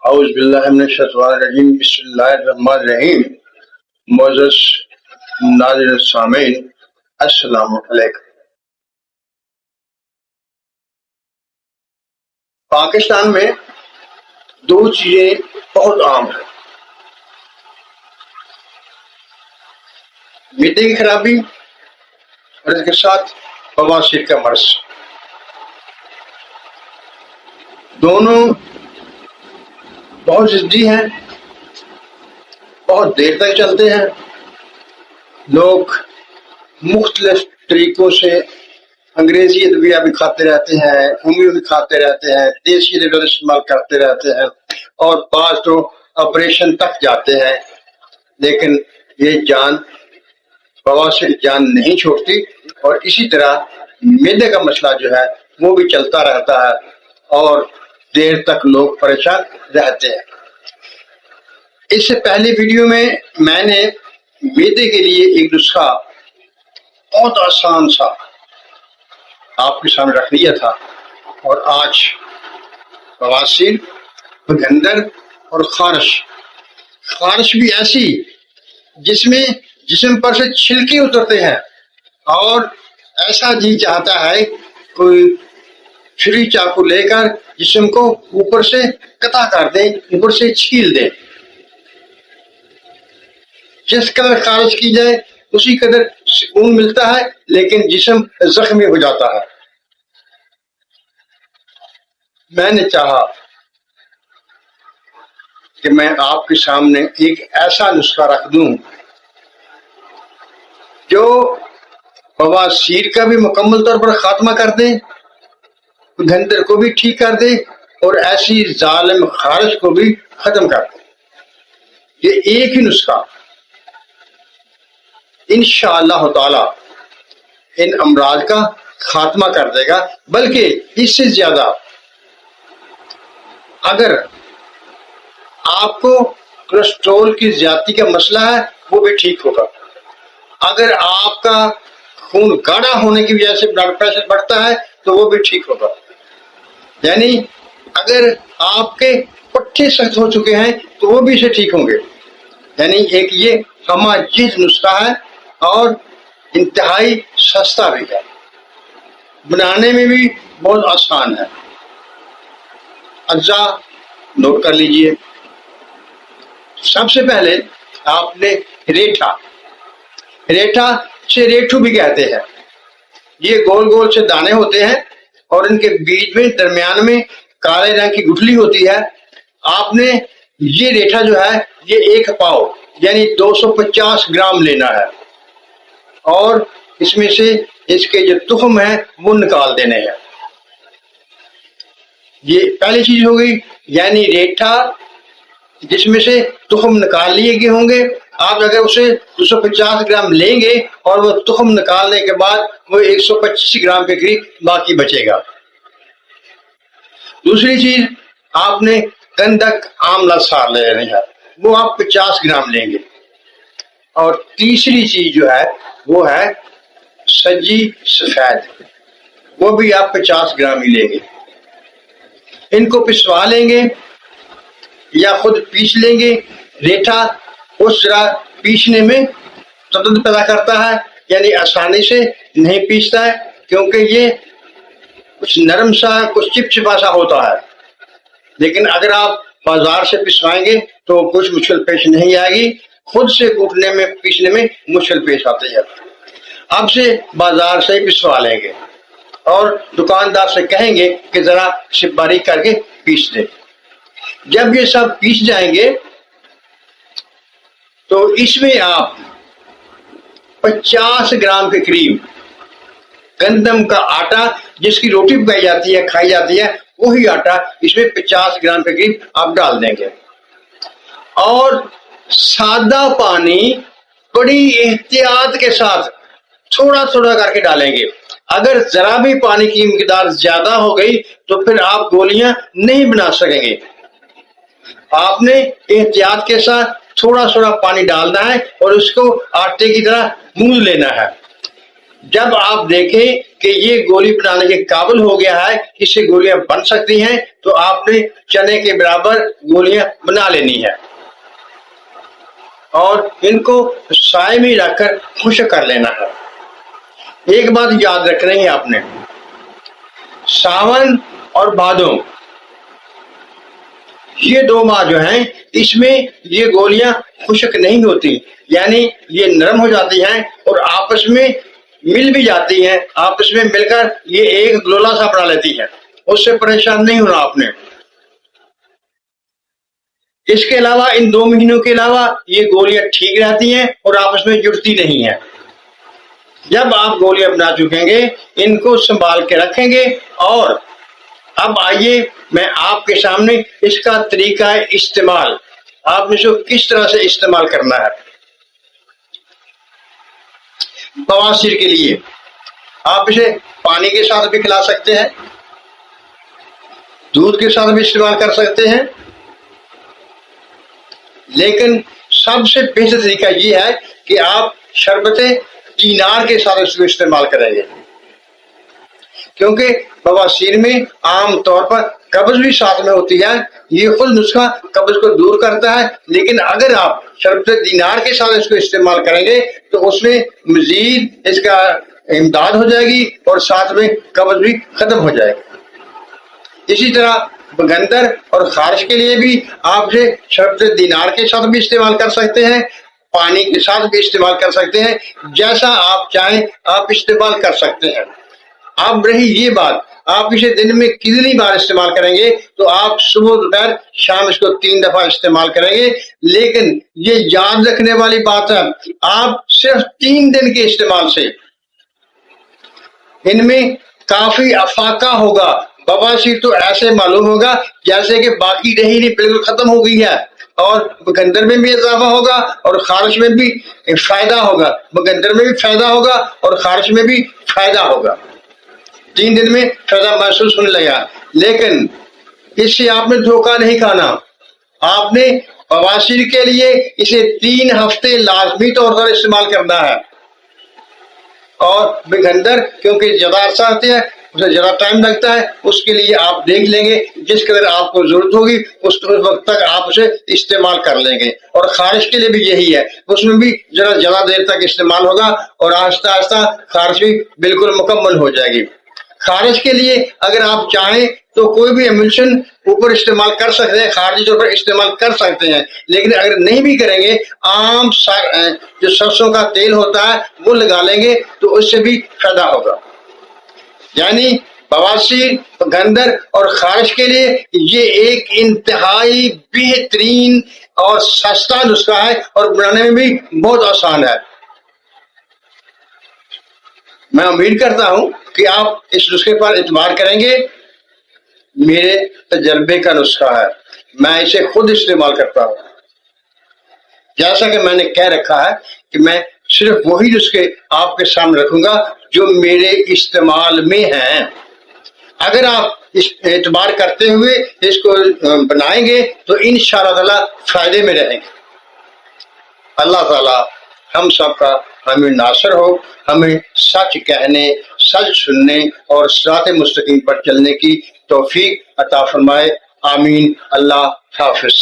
اعوذ باللہ من الشیطان الرجیم بسم اللہ الرحمن الرحیم۔ معزز ناظرین سامعین، السلام علیکم۔ پاکستان میں دو چیزیں بہت عام ہیں، معدے کی خرابی اور اس کے ساتھ بواسیر کا مرض۔ دونوں بہت ضدی ہیں، بہت دیر تک چلتے ہیں۔ لوگ مختلف طریقوں سے انگریزی ادویہ بھی کھاتے رہتے ہیں، ہومیو بھی کھاتے رہتے ہیں، دیسی ادویہ استعمال کرتے رہتے ہیں اور بعض تو آپریشن تک جاتے ہیں، لیکن یہ بواسیر جان نہیں چھوڑتی اور اسی طرح معدے کا مسئلہ جو ہے وہ بھی چلتا رہتا ہے اور دیر تک لوگ پریشان رہتے ہیں۔ اس سے پہلی ویڈیو میں نے معدے کے لیے ایک نسخہ بہت آسان سا آپ کے سامنے رکھ لیا تھا، اور آج بواسیر، گندر اور خارش بھی ایسی جس میں جسم پر سے چھلکے اترتے ہیں اور ایسا جی چاہتا ہے کوئی چھری چاقو لے کر جسم کو اوپر سے قطع کر دیں، اوپر سے چھیل دیں۔ جس قدر خارش کی جائے اسی قدر سکون ملتا ہے، لیکن جسم زخمی ہو جاتا ہے۔ میں نے چاہا کہ میں آپ کے سامنے ایک ایسا نسخہ رکھ دوں جو بواسیر کا بھی مکمل طور پر خاتمہ کر دے، گندر کو بھی ٹھیک کر دے اور ایسی ظالم خارش کو بھی ختم کر دے۔ یہ ایک ہی نسخہ انشاءاللہ تعالی ان امراض کا خاتمہ کر دے گا، بلکہ اس سے زیادہ اگر آپ کو کولیسٹرول کی زیادتی کا مسئلہ ہے وہ بھی ٹھیک ہوگا۔ اگر آپ کا خون گاڑھا ہونے کی وجہ سے بلڈ پریشر بڑھتا ہے تو وہ بھی ٹھیک ہوگا۔ یعنی اگر آپ کے پٹھے سخت ہو چکے ہیں تو وہ بھی اسے ٹھیک ہوں گے۔ یعنی ایک یہ ہمہ جز نسخہ ہے اور انتہائی سستا بھی ہے، بنانے میں بھی بہت آسان ہے۔ اجزاء نوٹ کر لیجئے۔ سب سے پہلے آپ نے ریٹھا سے ریٹھو بھی کہتے ہیں، یہ گول گول سے دانے ہوتے ہیں اور ان کے بیچ میں درمیان میں کالے رنگ کی گٹھلی ہوتی ہے۔ آپ نے یہ ریٹھا جو ہے یہ 1 پاؤ یعنی 250 گرام لینا ہے اور اس میں سے اس کے جو تخم ہیں وہ نکال دینے ہیں۔ یہ پہلی چیز ہو گئی، یعنی ریٹھا جس میں سے تخم نکال لیے گئے ہوں گے۔ آپ اگر اسے 250 گرام لیں گے اور وہ تخم نکالنے کے بعد وہ 125 گرام کے قریب باقی بچے گا۔ دوسری چیز، آپ نے گندک آملہ سار لینی ہے، وہ آپ 50 گرام لیں گے۔ اور تیسری چیز جو ہے وہ ہے سجی سفید، وہ بھی آپ 50 گرام ہی لیں گے۔ ان کو پسوا لیں گے یا خود پیس لیں گے۔ ریٹھا اس طرح پیسنے میں تردد پیدا کرتا ہے، یعنی آسانی سے نہیں پیستا ہے، کیونکہ یہ کچھ نرم سا کچھ چپچپا سا ہوتا ہے۔ لیکن اگر آپ بازار سے پسوائیں گے تو کچھ مشکل پیش نہیں آئے گی، خود سے کوٹنے میں پیسنے میں مشکل پیش آتی ہے۔ اب سے بازار سے ہی پسوا لیں گے اور دکاندار سے کہیں گے کہ ذرا سے باریک کر کے پیس دیں۔ جب یہ سب پیس جائیں گے تو اس میں آپ 50 گرام کے قریب گندم کا آٹا، جس کی روٹی پکائی جاتی ہے کھائی جاتی ہے، وہی آٹا اس میں 50 گرام کے قریب آپ ڈال دیں گے اور سادہ پانی بڑی احتیاط کے ساتھ تھوڑا تھوڑا کر کے ڈالیں گے۔ اگر ذرا بھی پانی کی مقدار زیادہ ہو گئی تو پھر آپ گولیاں نہیں بنا سکیں گے۔ آپ نے احتیاط کے ساتھ تھوڑا تھوڑا پانی ڈالنا ہے اور اس کو آٹے کی طرح گوندھ لینا ہے۔ جب آپ دیکھیں کہ یہ گولی بنانے کے قابل ہو گیا ہے، اس سے گولیاں بن سکتی ہیں، تو آپ نے چنے کے برابر گولیاں بنا لینی ہے اور ان کو سائے میں رکھ کر خشک کر لینا ہے۔ ایک بات یاد رکھنی ہے آپ نے، ساون اور بھادو یہ 2 ماہ جو ہیں اس میں یہ گولیاں خشک نہیں ہوتی، یعنی یہ نرم ہو جاتی ہیں اور آپس میں مل بھی جاتی ہیں، آپس میں مل کر یہ ایک گلولا سا بنا لیتی ہیں، اس سے پریشان نہیں ہونا آپ نے۔ اس کے علاوہ ان 2 مہینوں کے علاوہ یہ گولیاں ٹھیک رہتی ہیں اور آپس میں جڑتی نہیں ہیں۔ جب آپ گولیاں بنا چکیں گے ان کو سنبھال کے رکھیں گے، اور اب آئیے میں آپ کے سامنے اس کا طریقہ استعمال، آپ نے اس کو کس طرح سے استعمال کرنا ہے۔ بواسیر کے لیے آپ اسے پانی کے ساتھ بھی کھلا سکتے ہیں، دودھ کے ساتھ بھی استعمال کر سکتے ہیں، لیکن سب سے بہتر طریقہ یہ ہے کہ آپ شربت دینار کے ساتھ اس کو استعمال کریں گے، کیونکہ بواسیر میں عام طور پر قبض بھی ساتھ میں ہوتی ہے، یہ خود نسخہ قبض کو دور کرتا ہے، لیکن اگر آپ شربت دینار کے ساتھ اس کو استعمال کریں گے تو اس میں مزید اس کا امداد ہو جائے گی اور ساتھ میں قبض بھی ختم ہو جائے گی۔ اسی طرح بگندر اور خارش کے لیے بھی آپ سے شربت دینار کے ساتھ بھی استعمال کر سکتے ہیں، پانی کے ساتھ بھی استعمال کر سکتے ہیں، جیسا آپ چاہیں آپ استعمال کر سکتے ہیں۔ اب رہی یہ بات آپ اسے دن میں کتنی بار استعمال کریں گے، تو آپ صبح دوپہر شام اس کو 3 دفعہ استعمال کریں گے، لیکن یہ یاد رکھنے والی بات ہے آپ صرف 3 دن کے استعمال سے ان میں کافی افاقہ ہوگا، بواسیر تو ایسے معلوم ہوگا جیسے کہ باقی رہی نہیں، بالکل ختم ہو گئی ہے، اور بگندر میں بھی اضافہ ہوگا اور خارش میں بھی فائدہ ہوگا، بگندر میں بھی فائدہ ہوگا اور خارش میں بھی فائدہ ہوگا۔ 3 دن میں فائدہ محسوس ہونے لگا، لیکن اس سے آپ نے دھوکہ نہیں کھانا، آپ نے بواسیر کے لیے اسے 3 ہفتے لازمی طور پر استعمال کرنا ہے، اور بگندر کیونکہ زیادہ عرصہ آتے ہیں اسے زیادہ ٹائم لگتا ہے، اس کے لیے آپ دیکھ لیں گے جس قدر آپ کو ضرورت ہوگی اس وقت تک آپ اسے استعمال کر لیں گے، اور خارش کے لیے بھی یہی ہے، اس میں بھی ذرا زیادہ دیر تک استعمال ہوگا اور آہستہ آہستہ خارش بھی بالکل مکمل ہو جائے گی۔ خارش کے لیے اگر آپ چاہیں تو کوئی بھی ایملشن اوپر استعمال کر سکتے ہیں، خارجی طور پر استعمال کر سکتے ہیں، لیکن اگر نہیں بھی کریں گے عام جو سرسوں کا تیل ہوتا ہے وہ لگا لیں گے تو اس سے بھی فائدہ ہوگا۔ یعنی بواسیر، بگندر اور خارش کے لیے یہ ایک انتہائی بہترین اور سستا نسخہ ہے اور بنانے میں بھی بہت آسان ہے۔ میں امید کرتا ہوں کہ آپ اس نسخے پر اعتبار کریں گے، میرے تجربے کا نسخہ ہے، میں اسے خود استعمال کرتا ہوں، جیسا کہ میں نے کہہ رکھا ہے کہ میں صرف وہی نسخے آپ کے سامنے رکھوں گا جو میرے استعمال میں ہیں۔ اگر آپ اس اعتبار کرتے ہوئے اس کو بنائیں گے تو انشاءاللہ تعالی فائدے میں رہیں گے۔ اللہ تعالی ہم سب کا ہمیں ناصر ہو، ہمیں سچ کہنے، سچ سننے اور صراط مستقیم پر چلنے کی توفیق عطا فرمائے، آمین۔ اللہ حافظ۔